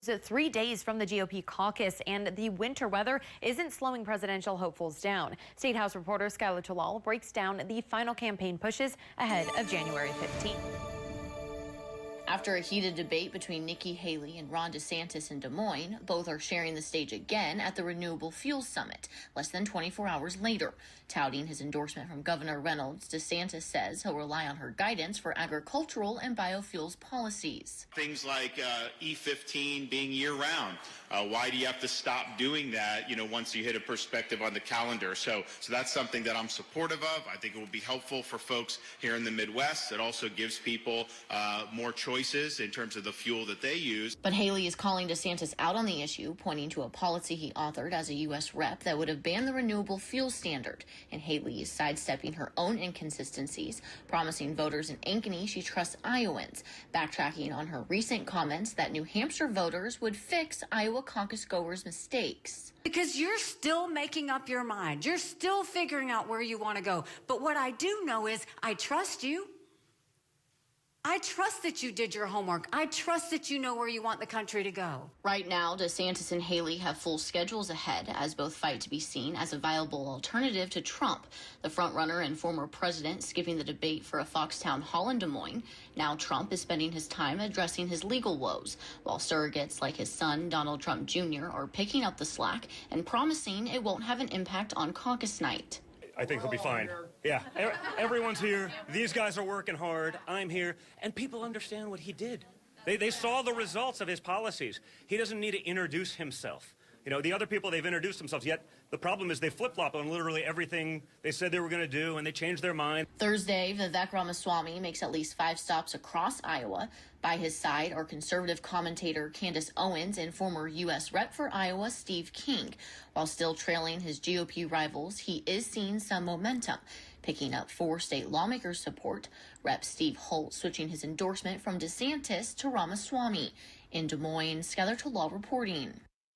just 3 days from the GOP caucus, and the winter weather isn't slowing presidential hopefuls down. State House reporter Skylar Talal breaks down the final campaign pushes ahead of January 15th. After a heated debate between Nikki Haley and Ron DeSantis in Des Moines, both are sharing the stage again at the Renewable Fuels Summit, less than 24 hours later. Touting his endorsement from Governor Reynolds, DeSantis says he'll rely on her guidance for agricultural and biofuels policies. Things like E15 being year-round. Why do you have to stop doing that, once you hit a perspective on the calendar? So that's something that I'm supportive of. I think it will be helpful for folks here in the Midwest. It also gives people more choices in terms of the fuel that they use. But Haley is calling DeSantis out on the issue, pointing to a policy he authored as a U.S. rep that would have banned the renewable fuel standard. And Haley is sidestepping her own inconsistencies, promising voters in Ankeny she trusts Iowans, backtracking on her recent comments that New Hampshire voters would fix Iowa caucus goers' mistakes. Because you're still making up your mind. You're still figuring out where you want to go. But what I do know is I trust you. I trust that you did your homework. I trust that you know where you want the country to go. Right now, DeSantis and Haley have full schedules ahead as both fight to be seen as a viable alternative to Trump. The frontrunner and former president skipping the debate for a Fox town hall in Des Moines. Now Trump is spending his time addressing his legal woes, while surrogates like his son, Donald Trump Jr., are picking up the slack and promising it won't have an impact on caucus night. I think he'll be fine. Yeah, everyone's here. These guys are working hard. I'm here. And people understand what he did. They saw the results of his policies. He doesn't need to introduce himself. The other people, they've introduced themselves, yet the problem is they flip-flop on literally everything they said they were going to do, and they changed their mind. Thursday, Vivek Ramaswamy makes at least 5 stops across Iowa. By his side are conservative commentator Candace Owens and former U.S. Rep for Iowa Steve King. While still trailing his GOP rivals, he is seeing some momentum, picking up 4 state lawmakers' support. Rep Steve Holt switching his endorsement from DeSantis to Ramaswamy. In Des Moines, Skylar Talal reporting.